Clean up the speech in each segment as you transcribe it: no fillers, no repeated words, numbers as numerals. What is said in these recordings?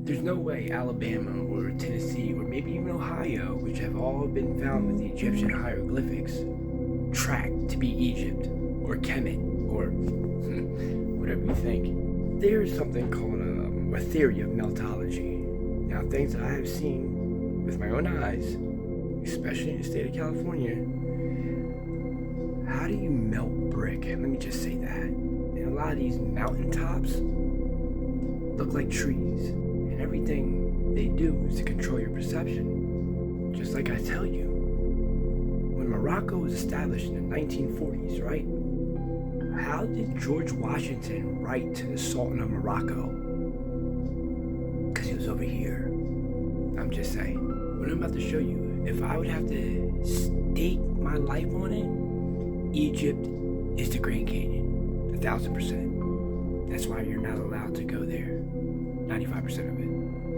There's no way Alabama or Tennessee or maybe even Ohio, which have all been found with the Egyptian hieroglyphics, track to be Egypt or Kemet or whatever you think. There is something called a theory of meltology. Now, things that I have seen with my own eyes, especially in the state of California, how do you melt brick? Let me just say that. And a lot of these mountaintops look like trees. And everything they do is to control your perception. Just like I tell you, when Morocco was established in the 1940s, right? How did George Washington write to the Sultan of Morocco? Because he was over here. I'm just saying. What I'm about to show you, if I would have to stake my life on it, Egypt is the Grand Canyon. 1,000%. That's why you're not allowed to go there. 95% of it.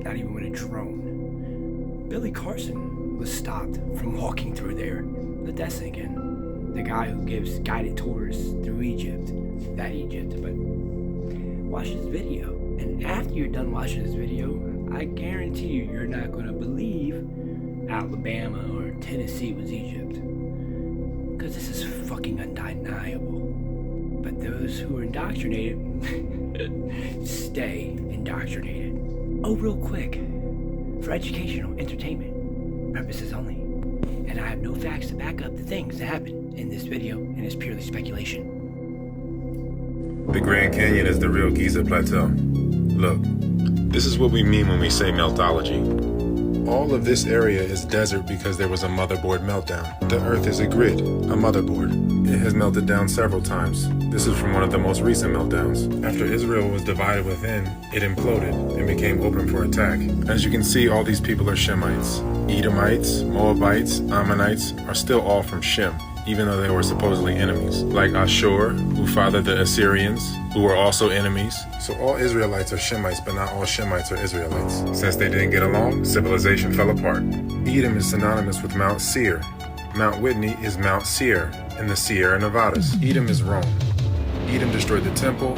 Not even with a drone. Billy Carson was stopped from walking through there. Let that sink in. The guy who gives guided tours through Egypt. That Egypt, but watch this video. And after you're done watching this video, I guarantee you're not going to believe Alabama or Tennessee was Egypt. Because this is fucking undeniable. But those who are indoctrinated, stay indoctrinated. Oh, real quick. For educational, entertainment purposes only. And I have no facts to back up the things that happen in this video, and it's purely speculation. The Grand Canyon is the real Giza Plateau. Look, this is what we mean when we say meltology. All of this area is desert because there was a motherboard meltdown. The Earth is a grid, a motherboard. It has melted down several times. This is from one of the most recent meltdowns. After Israel was divided within, it imploded and became open for attack. As you can see, all these people are Shemites. Edomites, Moabites, Ammonites are still all from Shem, even though they were supposedly enemies. Like Ashur, who fathered the Assyrians, who were also enemies. So all Israelites are Shemites, but not all Shemites are Israelites. Since they didn't get along, civilization fell apart. Edom is synonymous with Mount Seir. Mount Whitney is Mount Seir in the Sierra Nevadas. Edom is Rome. Edom destroyed the temple,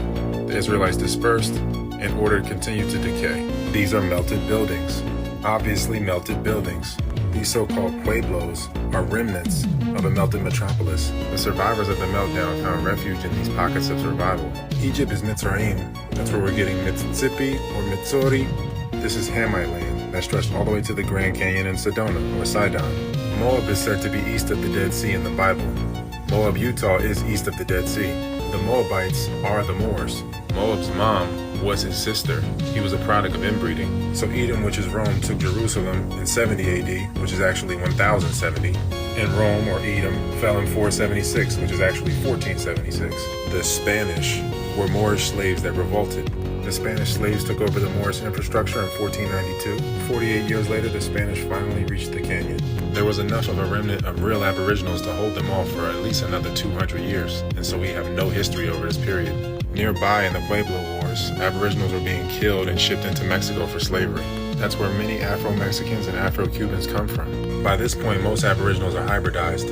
the Israelites dispersed, and order continued to decay. These are melted buildings. Obviously melted buildings. These so-called pueblos are remnants of a melted metropolis. The survivors of the meltdown found refuge in these pockets of survival. Egypt is Mitzrayim. That's where we're getting Mississippi or Mitsori. This is Hamite land that stretched all the way to the Grand Canyon in Sedona or Sidon. Moab is said to be east of the Dead Sea in the Bible. Moab, Utah is east of the Dead Sea. The Moabites are the Moors. Moab's mom was his sister. He was a product of inbreeding. So Edom, which is Rome, took Jerusalem in 70 AD, which is actually 1070. And Rome, or Edom, fell in 476, which is actually 1476. The Spanish were Moorish slaves that revolted. The Spanish slaves took over the Moorish infrastructure in 1492. 48 years later, the Spanish finally reached the canyon. There was enough of a remnant of real aboriginals to hold them off for at least another 200 years, and so we have no history over this period. Nearby in the Pueblo Wars, aboriginals were being killed and shipped into Mexico for slavery. That's where many Afro-Mexicans and Afro-Cubans come from. By this point, most aboriginals are hybridized.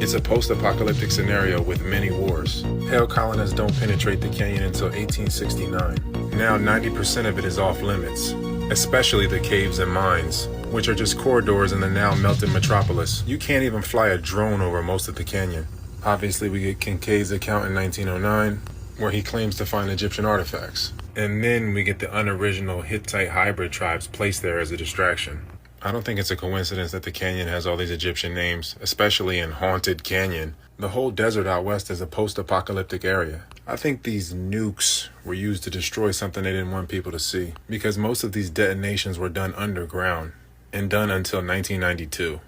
It's a post-apocalyptic scenario with many wars. Pale colonists don't penetrate the canyon until 1869. Now 90% of it is off limits, especially the caves and mines, which are just corridors in the now melted metropolis. You can't even fly a drone over most of the canyon. Obviously, we get Kincaid's account in 1909, where he claims to find Egyptian artifacts. And then we get the unoriginal Hittite hybrid tribes placed there as a distraction. I don't think it's a coincidence that the canyon has all these Egyptian names, especially in Haunted Canyon. The whole desert out west is a post-apocalyptic area. I think these nukes were used to destroy something they didn't want people to see, because most of these detonations were done underground, and done until 1992.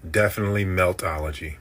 Definitely meltology.